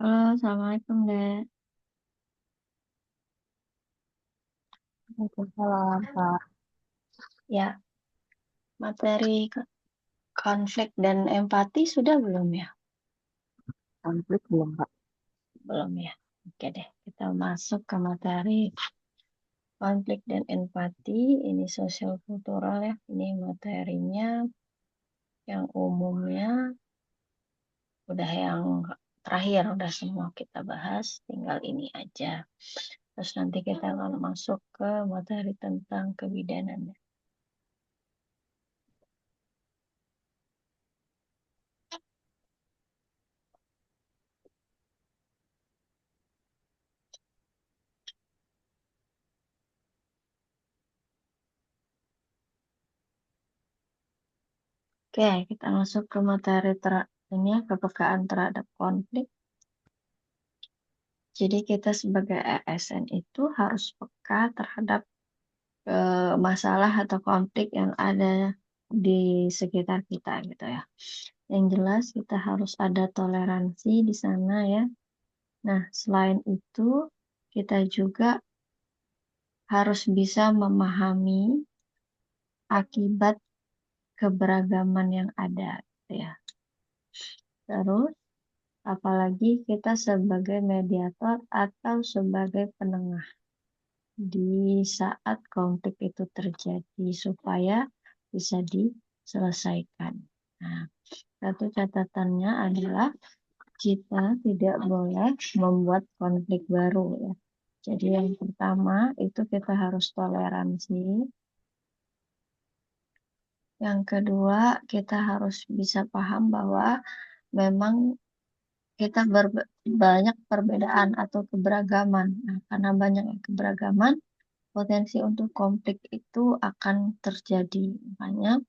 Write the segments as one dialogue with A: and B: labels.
A: Halo, Assalamualaikum, Dek.
B: Waalaikumsalam, Kak.
A: Ya, materi konflik dan empati sudah belum ya?
B: Konflik belum, Kak?
A: Belum ya. Oke deh, kita masuk ke materi konflik dan empati. Ini sosial kultural ya. Ini materinya yang umumnya udah yang terakhir, udah semua kita bahas. Tinggal ini aja. Terus nanti kita akan masuk ke materi tentang kebidanan. Oke, kita masuk ke materi ini ya, kepekaan terhadap konflik. Jadi kita sebagai ASN itu harus peka terhadap masalah atau konflik yang ada di sekitar kita gitu ya. Yang jelas kita harus ada toleransi di sana ya. Nah, selain itu kita juga harus bisa memahami akibat keberagaman yang ada gitu ya. Terus apalagi kita sebagai mediator atau sebagai penengah di saat konflik itu terjadi supaya bisa diselesaikan. Nah, satu catatannya adalah kita tidak boleh membuat konflik baru ya. Jadi yang pertama itu kita harus toleransi. Yang kedua, kita harus bisa paham bahwa memang kita banyak perbedaan atau keberagaman. Nah, karena banyak keberagaman, potensi untuk konflik itu akan terjadi. Makanya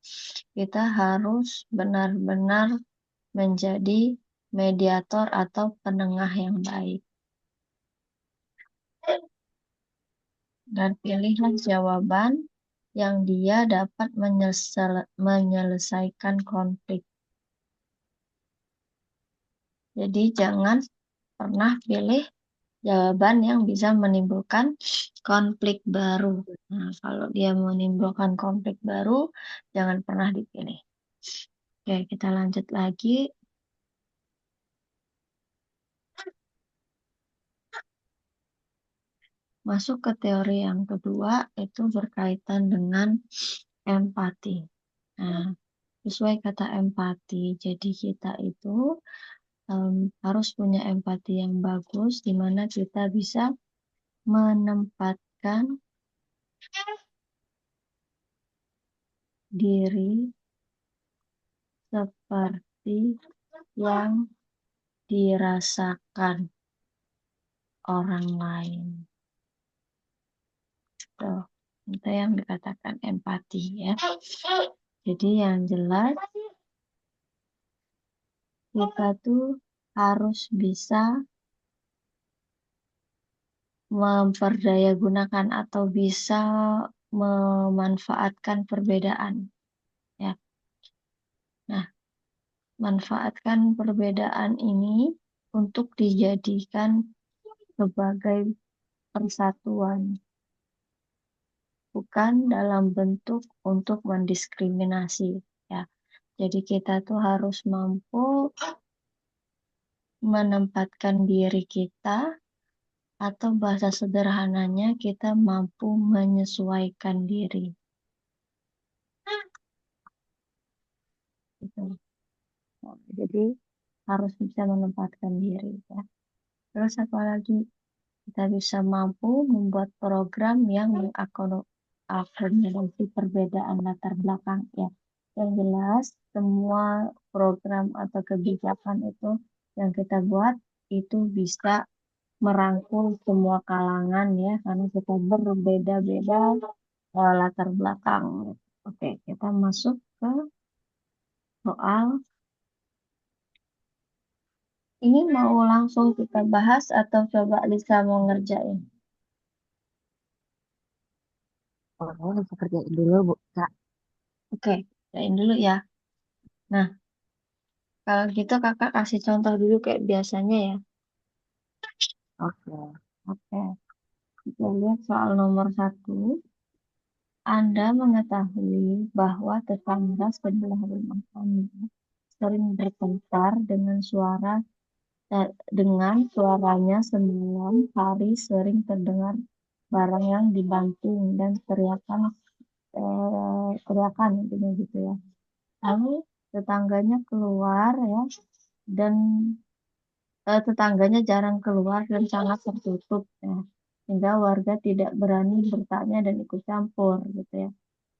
A: kita harus benar-benar menjadi mediator atau penengah yang baik. Dan pilihlah jawaban yang dia dapat menyelesaikan konflik. Jadi jangan pernah pilih jawaban yang bisa menimbulkan konflik baru. Nah, kalau dia menimbulkan konflik baru, jangan pernah dipilih. Oke, kita lanjut lagi. Masuk ke teori yang kedua, itu berkaitan dengan empati. Nah, sesuai kata empati, jadi kita itu harus punya empati yang bagus, di mana kita bisa menempatkan diri seperti yang dirasakan orang lain. Tuh, itu yang dikatakan empati ya. Jadi yang jelas kita tuh harus bisa memperdayagunakan atau bisa memanfaatkan perbedaan ya. Nah, manfaatkan perbedaan ini untuk dijadikan sebagai persatuan, bukan dalam bentuk untuk mendiskriminasi ya. Jadi kita tuh harus mampu menempatkan diri kita atau bahasa sederhananya kita mampu menyesuaikan diri. Gitu. Nah, jadi harus bisa menempatkan diri ya. Terus apa lagi? Kita bisa mampu membuat program yang mengakomodasi perbedaan latar belakang ya. Yang jelas semua program atau kebijakan itu yang kita buat itu bisa merangkul semua kalangan ya karena kita berbeda-beda latar belakang. Oke, kita masuk ke soal ini mau langsung kita bahas atau coba Lisa mau ngerjain?
B: Oh, bisa kerjain dulu, Bu. Kak,
A: Oke, kerjain dulu ya. Nah, kalau gitu kakak kasih contoh dulu kayak biasanya ya.
B: Oke.
A: Oke, kita lihat soal nomor satu. Anda mengetahui bahwa tetangga sebelah rumah Anda sering bertengkar dengan suaranya semalam hari sering terdengar barang yang dibanting dan teriakan intinya gitu ya. Lalu tetangganya keluar ya dan tetangganya jarang keluar dan sangat tertutup ya. Sehingga warga tidak berani bertanya dan ikut campur gitu ya.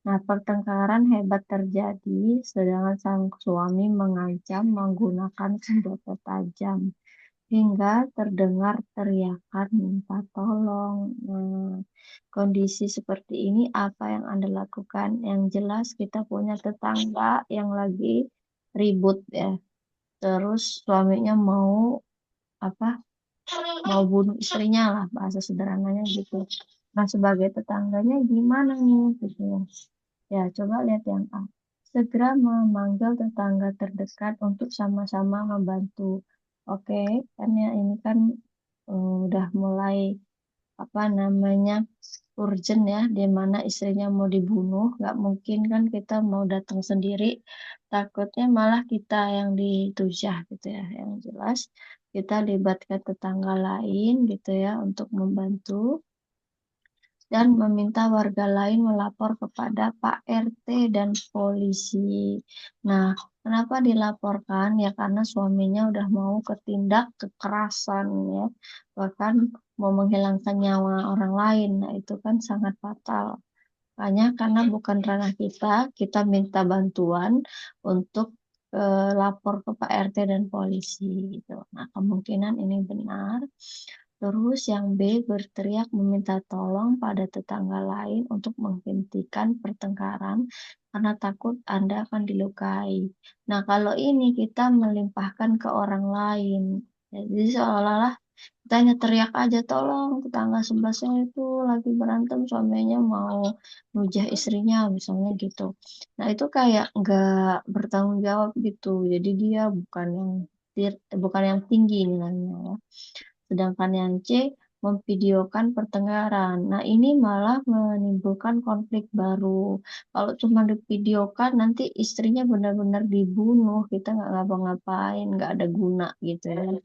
A: Nah, pertengkaran hebat terjadi, sedangkan sang suami mengancam menggunakan senjata tajam hingga terdengar teriakan minta tolong. Nah, kondisi seperti ini apa yang Anda lakukan? Yang jelas kita punya tetangga yang lagi ribut ya. Terus suaminya apa? Mau bunuh istrinya lah bahasa sederhananya gitu. Nah, sebagai tetangganya gimana nih gitu ya. Ya, coba lihat yang A. Segera memanggil tetangga terdekat untuk sama-sama membantu. Oke, kan ya ini kan udah mulai apa namanya urgent ya, di mana istrinya mau dibunuh, nggak mungkin kan kita mau datang sendiri, takutnya malah kita yang ditujah gitu ya. Yang jelas kita libatkan tetangga lain gitu ya untuk membantu dan meminta warga lain melapor kepada Pak RT dan polisi. Nah, kenapa dilaporkan? Ya karena suaminya udah mau ketindak kekerasan ya, bahkan mau menghilangkan nyawa orang lain. Nah, itu kan sangat fatal. Makanya karena bukan ranah kita, kita minta bantuan untuk lapor ke Pak RT dan polisi gitu. Nah, kemungkinan ini benar. Terus yang B berteriak meminta tolong pada tetangga lain untuk menghentikan pertengkaran karena takut Anda akan dilukai. Nah, kalau ini kita melimpahkan ke orang lain. Jadi seolah-olah kita hanya teriak aja, tolong tetangga sebelah saya itu lagi berantem, suaminya mau nujah istrinya, misalnya gitu. Nah, itu kayak nggak bertanggung jawab gitu. Jadi dia bukan yang tinggi nilainya ya. Sedangkan yang C memvideokan pertengkaran. Nah, ini malah menimbulkan konflik baru. Kalau cuma divideokan, nanti istrinya benar-benar dibunuh. Kita nggak ngapa-ngapain, nggak ada guna gitu ya.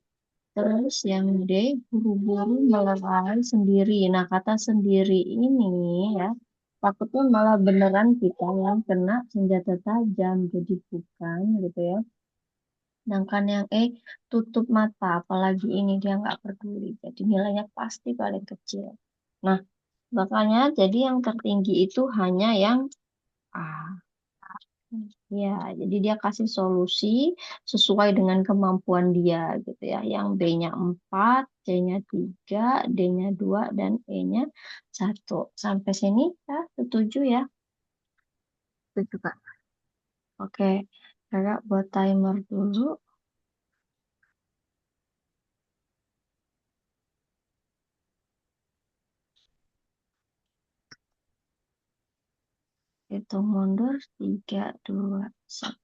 A: Terus yang D, buru-buru melerai sendiri. Nah, kata sendiri ini ya, takutnya malah beneran kita yang kena senjata tajam. Jadi bukan gitu ya. Sedangkan yang E, tutup mata, apalagi ini dia nggak peduli. Jadi nilainya pasti paling kecil. Nah, makanya jadi yang tertinggi itu hanya yang A. Ya, jadi dia kasih solusi sesuai dengan kemampuan dia gitu ya. Yang B-nya 4, C-nya 3, D-nya 2, dan E-nya 1. Sampai sini ya, setuju ya?
B: Setuju, Kak.
A: Oke, kakak buat timer dulu. Hitung mundur, 3, 2, 1.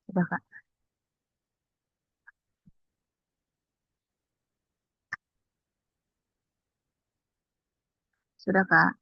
B: Sudah, Kak. Sudah, Kak.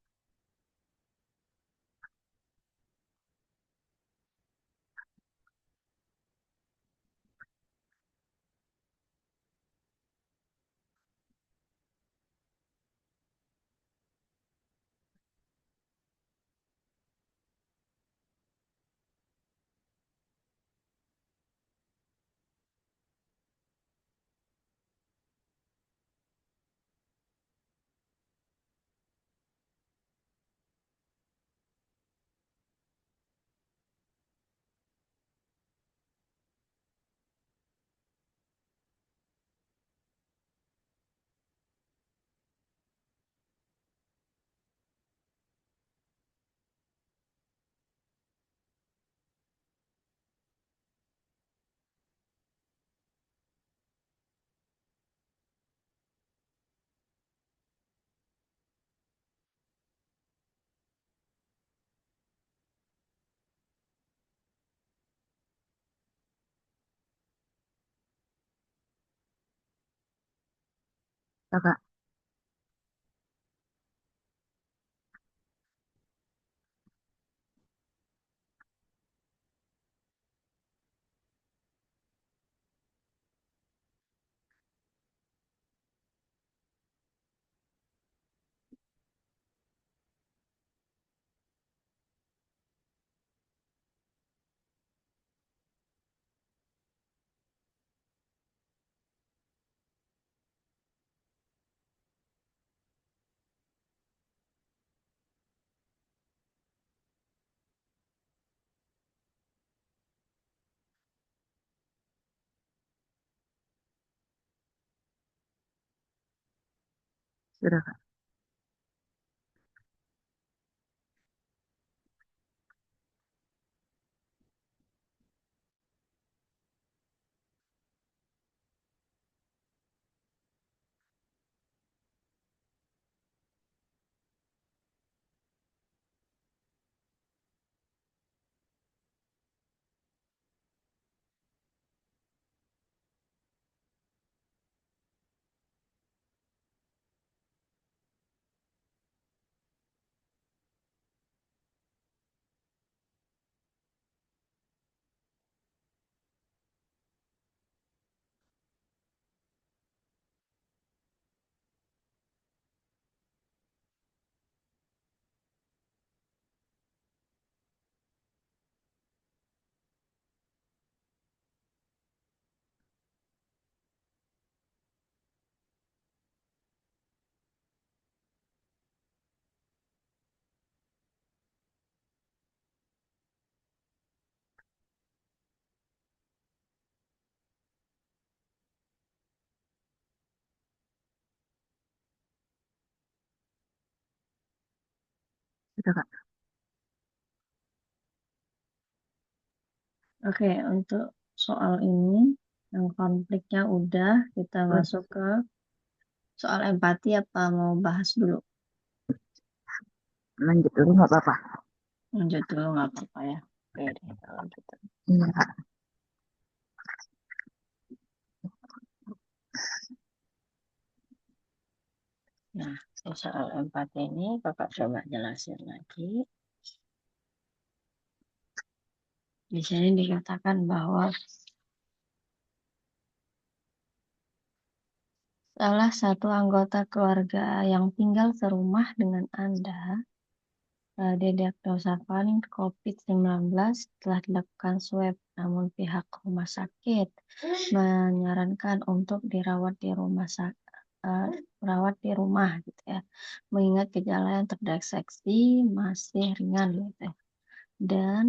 B: Kakak. Sudah, Kak. Sudah, Kak.
A: Oke, untuk soal ini, yang konfliknya udah, kita masuk ke soal empati apa mau bahas dulu?
B: Lanjut dulu nggak apa-apa.
A: Lanjut dulu nggak apa-apa ya. Oke deh, kalau gitu.
B: Iya, Kak.
A: Nah, soal empati ini kakak coba jelasin lagi. Di sini dikatakan bahwa salah satu anggota keluarga yang tinggal serumah dengan Anda didiagnosakan COVID-19 setelah dilakukan swab, namun pihak rumah sakit menyarankan untuk rawat di rumah gitu ya, mengingat gejala yang terdeteksi masih ringan gitu ya. Dan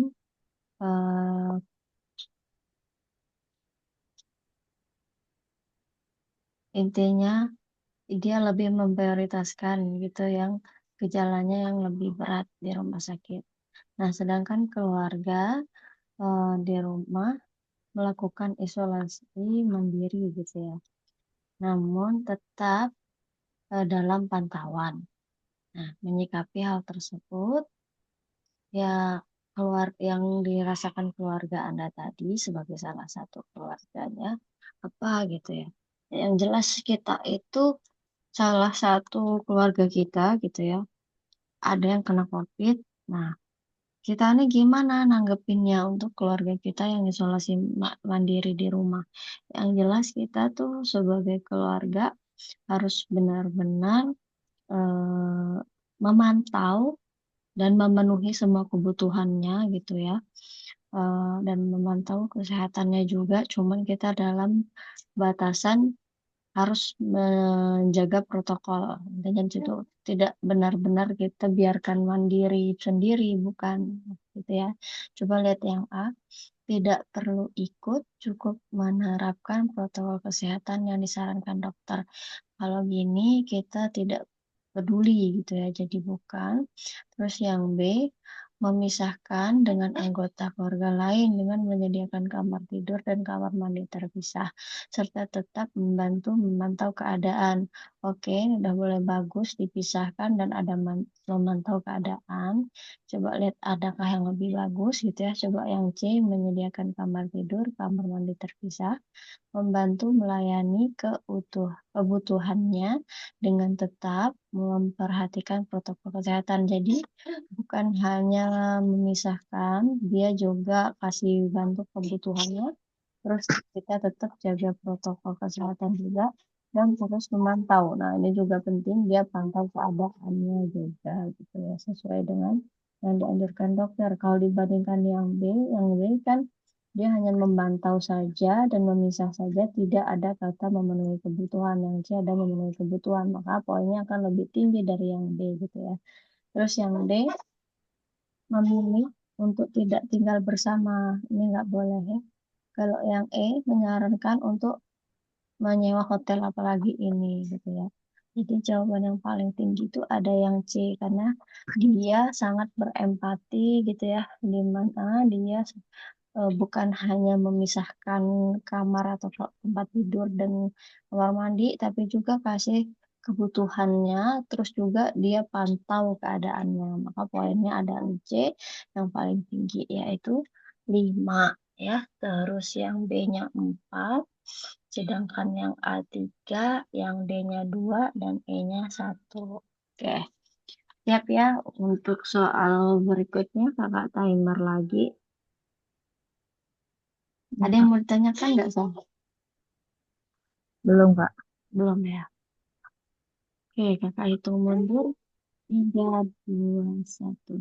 A: eh, intinya dia lebih memprioritaskan gitu yang gejalanya yang lebih berat di rumah sakit. Nah, sedangkan keluarga di rumah melakukan isolasi mandiri gitu ya. Namun tetap dalam pantauan. Nah, menyikapi hal tersebut ya yang dirasakan keluarga Anda tadi sebagai salah satu keluarganya apa gitu ya. Yang jelas kita itu salah satu keluarga kita gitu ya, ada yang kena COVID. Nah, kita ini gimana nanggepinnya untuk keluarga kita yang isolasi mandiri di rumah. Yang jelas kita tuh sebagai keluarga harus benar-benar eh, memantau dan memenuhi semua kebutuhannya gitu ya. Dan memantau kesehatannya juga. Cuman kita dalam batasan harus menjaga protokol. Dan itu tidak benar-benar kita biarkan mandiri sendiri, bukan gitu ya. Coba lihat yang A, tidak perlu ikut, cukup menerapkan protokol kesehatan yang disarankan dokter. Kalau gini kita tidak peduli gitu ya, jadi bukan. Terus yang B, memisahkan dengan anggota keluarga lain dengan menyediakan kamar tidur dan kamar mandi terpisah, serta tetap membantu memantau keadaan Oke, udah boleh bagus dipisahkan dan ada memantau keadaan. Coba lihat adakah yang lebih bagus gitu ya. Coba yang C, menyediakan kamar tidur, kamar mandi terpisah, membantu melayani kebutuhannya dengan tetap memperhatikan protokol kesehatan. Jadi bukan hanya memisahkan, dia juga kasih bantu kebutuhannya. Terus kita tetap jaga protokol kesehatan juga dan terus memantau. Nah, ini juga penting dia pantau keadaannya juga gitu ya sesuai dengan yang dianjurkan dokter. Kalau dibandingkan yang B kan dia hanya memantau saja dan memisah saja, tidak ada kata memenuhi kebutuhan. Yang C ada memenuhi kebutuhan, maka poinnya akan lebih tinggi dari yang B gitu ya. Terus yang D memilih untuk tidak tinggal bersama, ini nggak boleh ya. Kalau yang E menyarankan untuk menyewa hotel apalagi ini gitu ya. Jadi jawaban yang paling tinggi itu ada yang C karena dia sangat berempati gitu ya, di mana dia bukan hanya memisahkan kamar atau tempat tidur dan kamar mandi, tapi juga kasih kebutuhannya, terus juga dia pantau keadaannya. Maka poinnya ada C yang paling tinggi yaitu 5 ya. Terus yang B-nya 4, sedangkan yang A3, yang D-nya 2 dan E-nya 1. Oke, siap ya untuk soal berikutnya kakak timer lagi.
B: Ya,
A: Ada yang
B: Kak.
A: mau ditanyakan nggak, Sam?
B: Belum, Kak.
A: Belum ya? Oke, kakak hitung mundur. 3, 2, 1,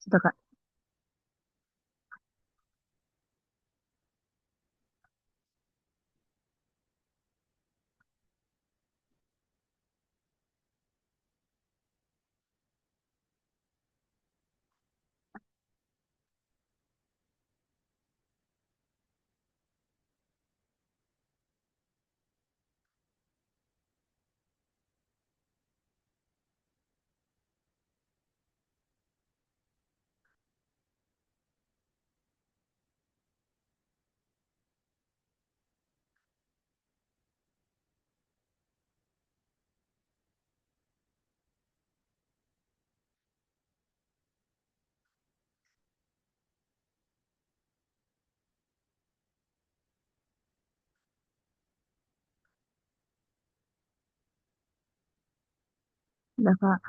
B: Sudah, Kak. Sudah, Kak.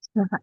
B: Sudah, Kak.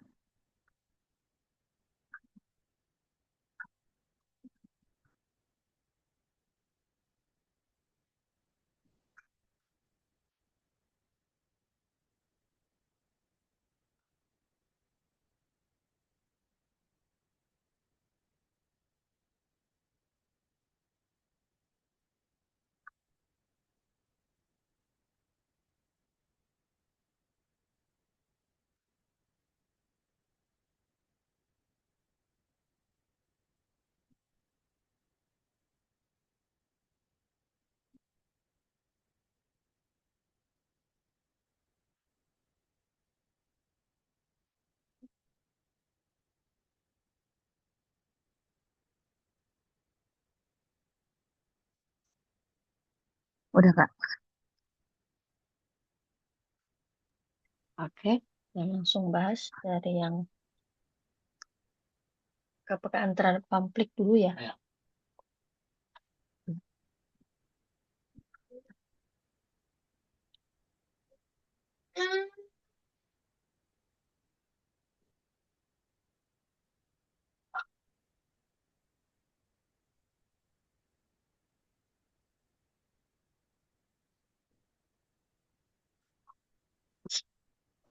B: Udah, Kak.
A: Oke, dan langsung bahas dari yang kepekaan terhadap konflik dulu ya.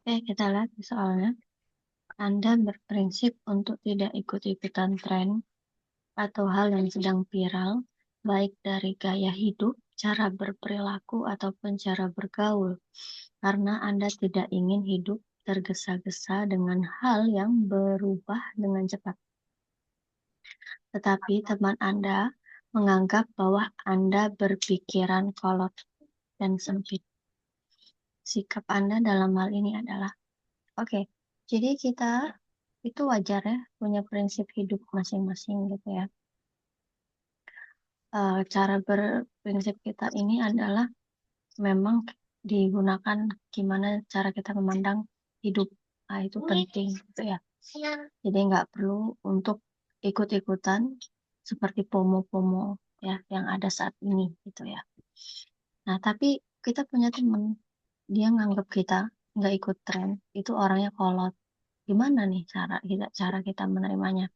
A: Oke, kita lihat soalnya. Anda berprinsip untuk tidak ikut-ikutan tren atau hal yang sedang viral, baik dari gaya hidup, cara berperilaku, ataupun cara bergaul, karena Anda tidak ingin hidup tergesa-gesa dengan hal yang berubah dengan cepat. Tetapi teman Anda menganggap bahwa Anda berpikiran kolot dan sempit. Sikap Anda dalam hal ini adalah, oke, jadi kita itu wajar ya, punya prinsip hidup masing-masing gitu ya. Cara berprinsip kita ini adalah memang digunakan gimana cara kita memandang hidup. Nah, itu penting gitu ya. Jadi nggak perlu untuk ikut-ikutan seperti FOMO-FOMO ya yang ada saat ini gitu ya. Nah, tapi kita punya teman, dia nganggap kita nggak ikut tren, itu orangnya kolot. Gimana nih cara kita menerimanya?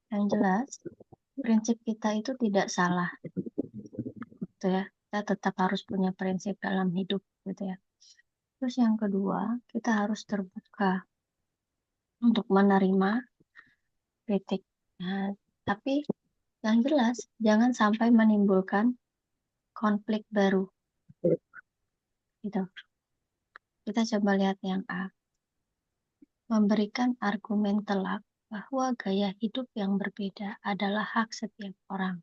A: Yang jelas, prinsip kita itu tidak salah gitu ya. Kita tetap harus punya prinsip dalam hidup gitu ya. Terus yang kedua, kita harus terbuka untuk menerima kritik. Nah, tapi yang jelas jangan sampai menimbulkan konflik baru gitu. Kita coba lihat yang A. Memberikan argumen telak bahwa gaya hidup yang berbeda adalah hak setiap orang.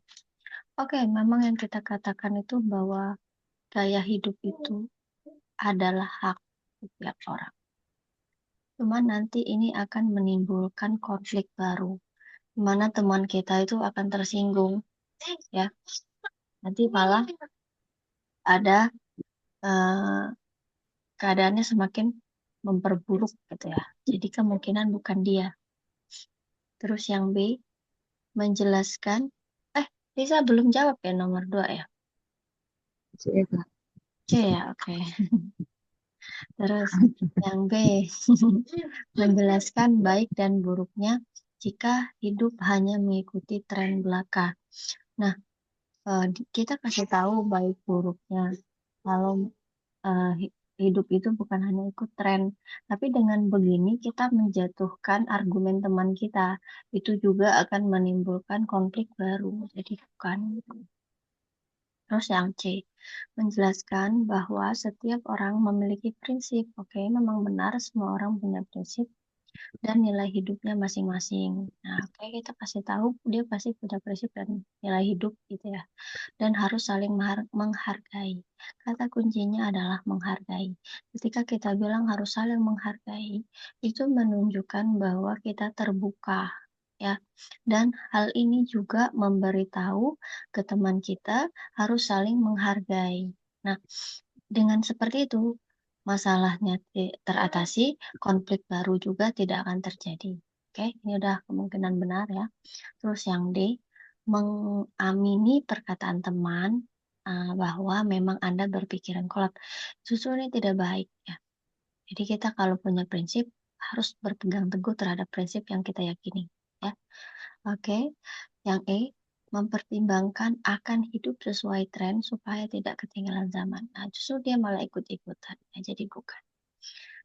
A: Oke, memang yang kita katakan itu bahwa gaya hidup itu adalah hak setiap orang. Cuma nanti ini akan menimbulkan konflik baru, di mana teman kita itu akan tersinggung, ya. Nanti malah ada keadaannya semakin memperburuk gitu ya. Jadi kemungkinan bukan dia. Terus yang B, menjelaskan, Lisa belum jawab ya nomor 2 ya.
B: Iya, Kak.
A: C ya, oke. Terus yang B, menjelaskan baik dan buruknya jika hidup hanya mengikuti tren belaka. Nah, kita kasih tahu baik buruknya. Kalau hidup itu bukan hanya ikut tren, tapi dengan begini kita menjatuhkan argumen teman kita. Itu juga akan menimbulkan konflik baru. Jadi bukan. Terus yang C, menjelaskan bahwa setiap orang memiliki prinsip. Oke, memang benar semua orang punya prinsip dan nilai hidupnya masing-masing. Nah, oke, kita kasih tahu dia pasti punya prinsip dan nilai hidup gitu ya. Dan harus saling menghargai. Kata kuncinya adalah menghargai. Ketika kita bilang harus saling menghargai, itu menunjukkan bahwa kita terbuka ya. Dan hal ini juga memberitahu ke teman kita harus saling menghargai. Nah, dengan seperti itu masalahnya teratasi, konflik baru juga tidak akan terjadi. Oke, ini udah kemungkinan benar ya. Terus yang D, mengamini perkataan teman bahwa memang Anda berpikiran kolot. Justru ini tidak baik ya. Jadi kita kalau punya prinsip harus berpegang teguh terhadap prinsip yang kita yakini ya. Oke, yang E, mempertimbangkan akan hidup sesuai tren supaya tidak ketinggalan zaman. Nah, justru dia malah ikut-ikutan. Nah, jadi bukan.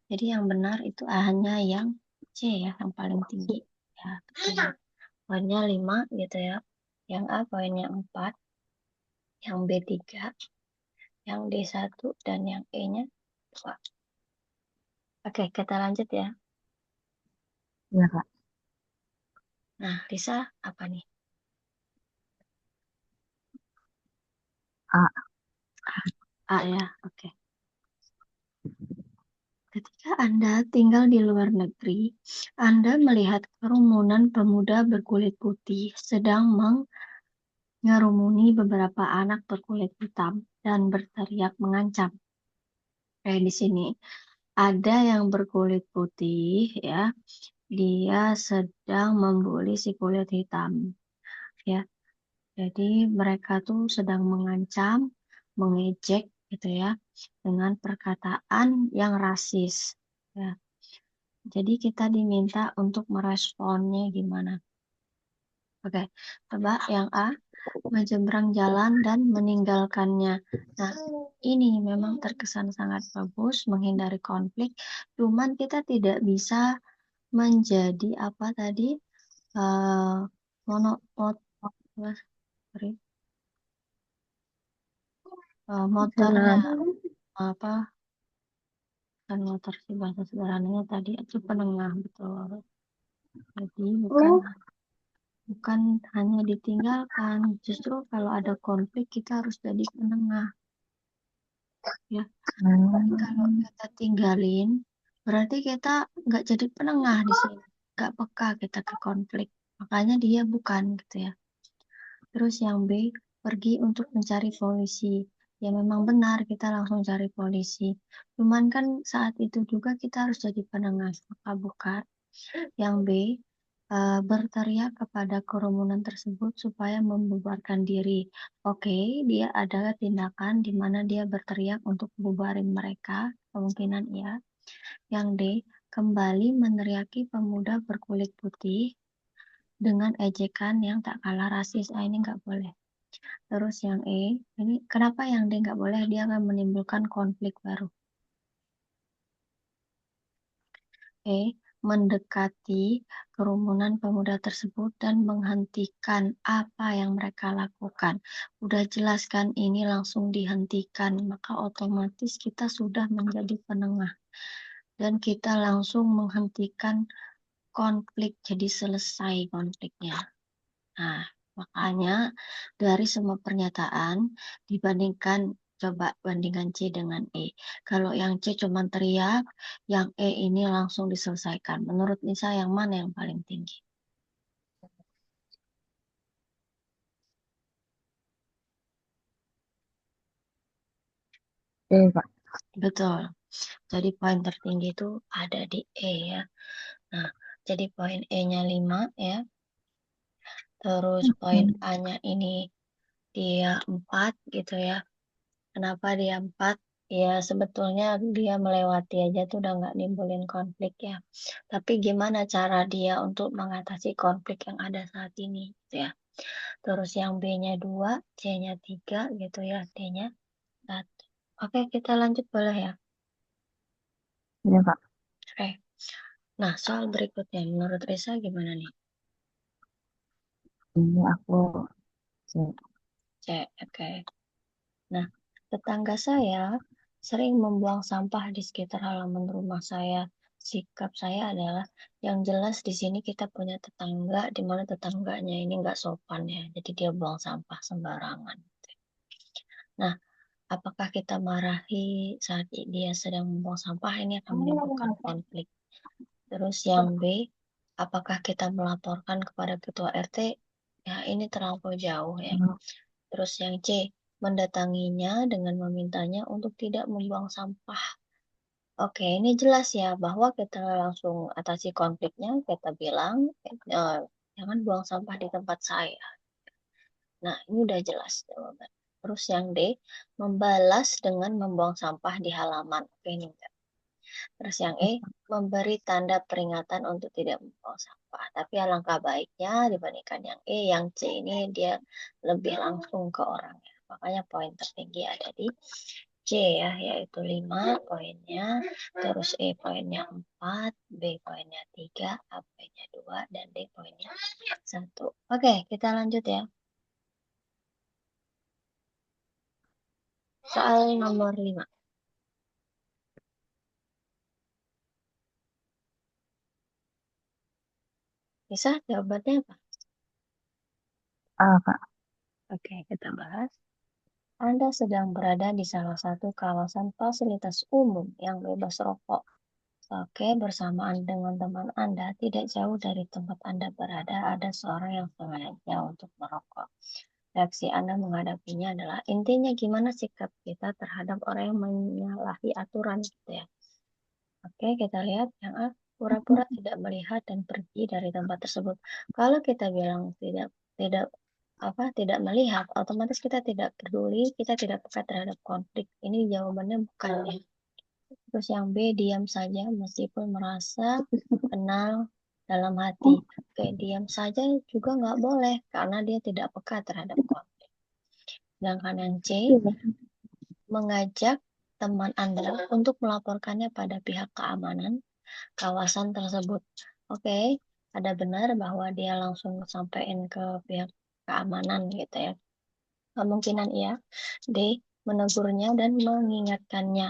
A: Jadi yang benar itu hanya yang C ya, yang paling tinggi. Ya, betul. Poinnya 5 gitu ya. Yang A poinnya 4, yang B 3, yang D 1, dan yang E-nya 2. Oke, kita lanjut ya.
B: Iya, Kak.
A: Nah, Risa apa nih?
B: A.
A: A ya, oke. Ketika Anda tinggal di luar negeri, Anda melihat kerumunan pemuda berkulit putih sedang ngerumuni beberapa anak berkulit hitam dan berteriak mengancam. Kayak di sini ada yang berkulit putih ya, dia sedang membuli si kulit hitam ya. Jadi mereka tuh sedang mengancam, mengejek gitu ya, dengan perkataan yang rasis ya. Jadi kita diminta untuk meresponnya gimana? Oke, coba yang A, menyeberang jalan dan meninggalkannya. Nah, ini memang terkesan sangat bagus, menghindari konflik. Cuman kita tidak bisa menjadi apa tadi? eh mono, sorry, motornya
B: Jalan.
A: apa? Kan motor sih bahasa sederhananya tadi itu penengah betul. Jadi bukan hanya ditinggalkan, justru kalau ada konflik kita harus jadi penengah ya. Kalau
B: Hmm.
A: kita tinggalin, berarti kita nggak jadi penengah di sini, nggak peka kita ke konflik. Makanya dia bukan gitu ya. Terus yang B, pergi untuk mencari polisi. Ya memang benar kita langsung cari polisi. Cuman kan saat itu juga kita harus jadi penengah, maka bukan. Yang B, berteriak kepada kerumunan tersebut supaya membubarkan diri. Oke, dia ada tindakan di mana dia berteriak untuk bubarin mereka, kemungkinan iya. Yang D, kembali meneriaki pemuda berkulit putih dengan ejekan yang tak kalah rasis. Ah, ini nggak boleh. Terus yang E, ini kenapa yang D nggak boleh? Dia akan menimbulkan konflik baru. E. Mendekati kerumunan pemuda tersebut dan menghentikan apa yang mereka lakukan. Udah jelaskan ini langsung dihentikan, maka otomatis kita sudah menjadi penengah. Dan kita langsung menghentikan konflik, jadi selesai konfliknya. Nah, makanya dari semua pernyataan dibandingkan coba bandingkan C dengan E. Kalau yang C cuma teriak, yang E ini langsung diselesaikan. Menurut Nisa yang mana yang paling tinggi?
B: Kak.
A: Betul. Jadi poin tertinggi itu ada di E ya. Nah, jadi poin E-nya 5 ya. Terus poin
B: Hmm.
A: A-nya ini dia 4 gitu ya. Kenapa dia 4? Ya sebetulnya dia melewati aja tuh udah nggak nimbulin konflik ya. Tapi gimana cara dia untuk mengatasi konflik yang ada saat ini gitu ya. Terus yang B-nya 2, C-nya 3 gitu ya, D-nya 1. Oke, kita lanjut boleh ya.
B: Iya, Kak.
A: Oke. Nah, soal berikutnya menurut Risa gimana nih?
B: Ini aku
A: C, oke. Nah, tetangga saya sering membuang sampah di sekitar halaman rumah saya. Sikap saya adalah yang jelas di sini kita punya tetangga di mana tetangganya ini nggak sopan ya. Jadi dia buang sampah sembarangan. Nah, apakah kita marahi saat dia sedang membuang sampah ini akan menimbulkan konflik. Terus yang B, apakah kita melaporkan kepada ketua RT? Ya, ini terlampau jauh ya. Terus yang C, mendatanginya dengan memintanya untuk tidak membuang sampah. Oke, ini jelas ya bahwa kita langsung atasi konfliknya, kita bilang eh, jangan buang sampah di tempat saya. Nah, ini udah jelas jawaban. Terus yang D, membalas dengan membuang sampah di halaman. Oke, ini enggak. Terus yang E, memberi tanda peringatan untuk tidak membuang sampah. Tapi alangkah baiknya dibandingkan yang E, yang C ini dia lebih langsung ke orangnya. Makanya poin tertinggi ada di C ya, yaitu 5 poinnya. Terus E poinnya 4, B poinnya 3, A poinnya 2, dan D poinnya 1. Oke, kita lanjut ya. Soal nomor 5. Bisa jawabannya apa?
B: A, Kak.
A: Oke, kita bahas. Anda sedang berada di salah satu kawasan fasilitas umum yang bebas rokok. Oke, bersamaan dengan teman Anda, tidak jauh dari tempat Anda berada, ada seorang yang sengaja untuk merokok. reaksi Anda menghadapinya adalah intinya gimana sikap kita terhadap orang yang menyalahi aturan gitu ya. Oke, kita lihat yang A, pura-pura tidak melihat dan pergi dari tempat tersebut. Kalau kita bilang tidak tidak melihat, otomatis kita tidak peduli, kita tidak peka terhadap konflik. Ini jawabannya bukan ya. Terus yang B, diam saja meskipun merasa kenal dalam hati. Oke, diam saja juga nggak boleh karena dia tidak peka terhadap konflik. Sedangkan yang C, mengajak teman Anda untuk melaporkannya pada pihak keamanan kawasan tersebut. Oke, ada benar bahwa dia langsung sampaikan ke pihak keamanan gitu ya. Kemungkinan iya. D, menegurnya dan mengingatkannya.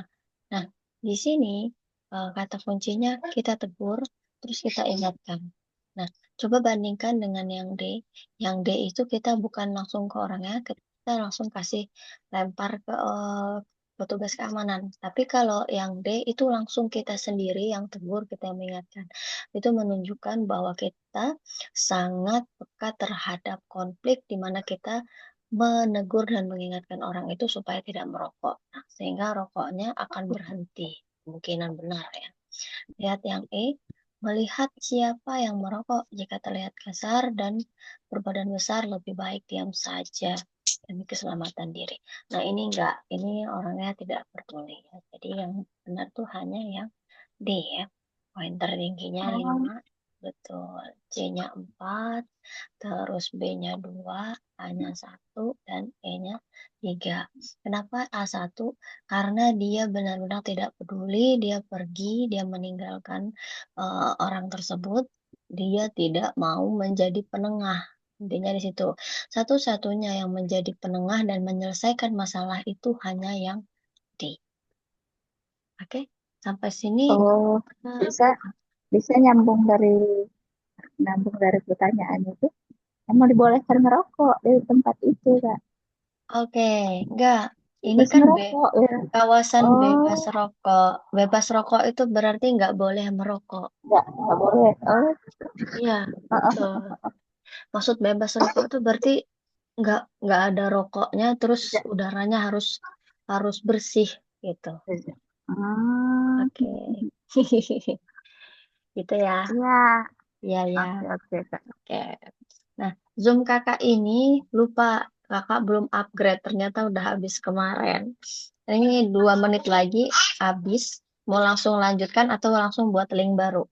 A: Nah, di sini kata kuncinya kita tegur, terus kita ingatkan. Nah, coba bandingkan dengan yang D. Yang D itu kita bukan langsung ke orangnya, kita langsung kasih lempar ke petugas keamanan. Tapi kalau yang D itu langsung kita sendiri yang tegur, kita yang mengingatkan. Itu menunjukkan bahwa kita sangat peka terhadap konflik di mana kita menegur dan mengingatkan orang itu supaya tidak merokok. Nah, sehingga rokoknya akan berhenti. Kemungkinan benar ya. Lihat yang E, melihat siapa yang merokok. Jika terlihat kasar dan berbadan besar, lebih baik diam saja demi keselamatan diri. Nah, ini enggak. Ini orangnya tidak peduli ya. Jadi yang benar tuh hanya yang D ya. Poin tertingginya 5. Betul. C-nya 4. Terus B-nya 2, A-nya 1, dan E-nya 3. Kenapa A1? Karena dia benar-benar tidak peduli, dia pergi, dia meninggalkan orang tersebut, dia tidak mau menjadi penengah. Intinya di situ. Satu-satunya yang menjadi penengah dan menyelesaikan masalah itu hanya yang D. Oke, sampai sini.
B: Oh, bisa bisa nyambung dari pertanyaan itu. Emang dibolehkan merokok di tempat itu, Kak?
A: Oke, enggak. Ini
B: Bebas
A: kan
B: merokok ya.
A: kawasan bebas
B: Oh,
A: rokok. Bebas rokok itu berarti nggak boleh merokok.
B: nggak boleh. Oh,
A: Iya, betul. Maksud bebas rokok itu berarti nggak ada rokoknya, terus
B: tidak.
A: udaranya harus harus bersih gitu.
B: Hmm,
A: Oke, gitu ya.
B: iya.
A: Iya ya.
B: Oke, oke, Kak.
A: Oke. Nah, Zoom kakak ini lupa kakak belum upgrade. Ternyata udah habis kemarin. Ini 2 menit lagi habis. Mau langsung lanjutkan atau langsung buat link baru?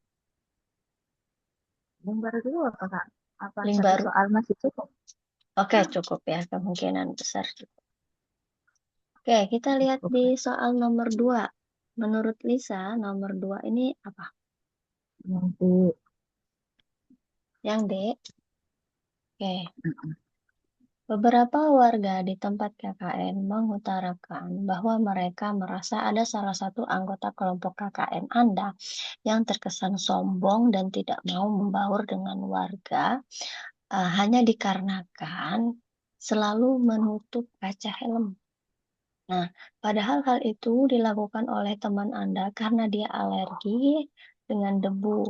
B: Yang baru dulu apa, Kak? Apa
A: Link
B: satu
A: baru.
B: soal masih cukup?
A: Oke, cukup ya. Kemungkinan besar cukup. Oke, kita lihat di
B: Oke.
A: soal nomor 2. Menurut Lisa, nomor 2 ini apa?
B: Nanti.
A: Yang D. Oke. Beberapa warga di tempat KKN mengutarakan bahwa mereka merasa ada salah satu anggota kelompok KKN Anda yang terkesan sombong dan tidak mau membaur dengan warga hanya dikarenakan selalu menutup kaca helm. Nah, padahal hal itu dilakukan oleh teman Anda karena dia alergi dengan debu.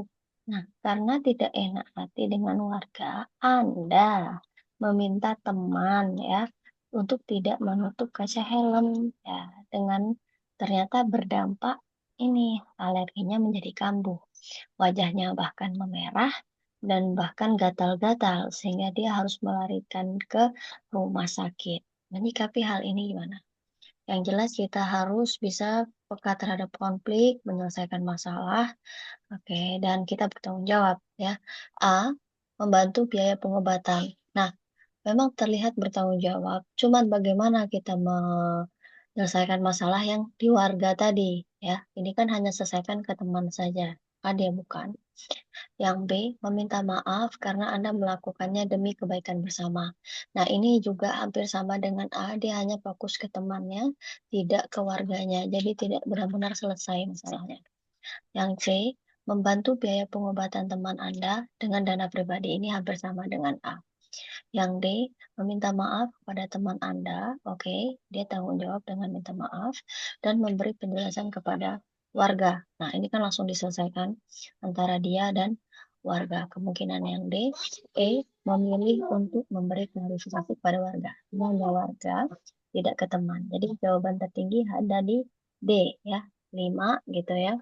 A: Nah, karena tidak enak hati dengan warga, Anda meminta teman ya untuk tidak menutup kaca helm ya dengan ternyata berdampak ini alerginya menjadi kambuh. Wajahnya bahkan memerah dan bahkan gatal-gatal sehingga dia harus melarikan ke rumah sakit. Menyikapi hal ini gimana? Yang jelas kita harus bisa peka terhadap konflik, menyelesaikan masalah, oke, dan kita bertanggung jawab ya. A, membantu biaya pengobatan. Nah, memang terlihat bertanggung jawab, cuman bagaimana kita menyelesaikan masalah yang di warga tadi ya. Ini kan hanya selesaikan ke teman saja, kan dia bukan. Yang B, meminta maaf karena Anda melakukannya demi kebaikan bersama. Nah, ini juga hampir sama dengan A, dia hanya fokus ke temannya, tidak ke warganya. Jadi tidak benar-benar selesai masalahnya. Yang C, membantu biaya pengobatan teman Anda dengan dana pribadi ini hampir sama dengan A. Yang D, meminta maaf kepada teman Anda. Oke, dia tanggung jawab dengan minta maaf dan memberi penjelasan kepada warga. Nah, ini kan langsung diselesaikan antara dia dan warga. Kemungkinan yang D, E, memilih untuk memberi klarifikasi kepada warga. Semuanya warga, tidak ke teman. Jadi jawaban tertinggi ada di D ya, 5 gitu ya.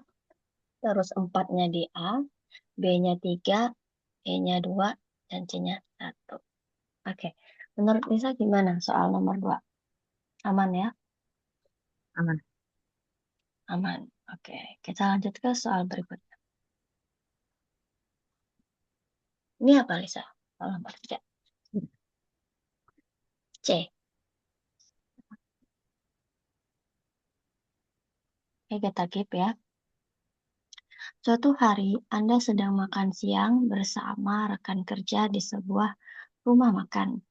A: Terus 4-nya di A, B-nya 3, E-nya 2, dan C-nya 1. Oke, menurut Lisa gimana soal nomor 2? Aman ya?
B: Aman.
A: Aman. Oke, kita lanjut ke soal berikutnya. Ini apa Lisa? Soal nomor 3. C. Oke, kita keep ya. Suatu hari, Anda sedang makan siang bersama rekan kerja di sebuah rumah makan.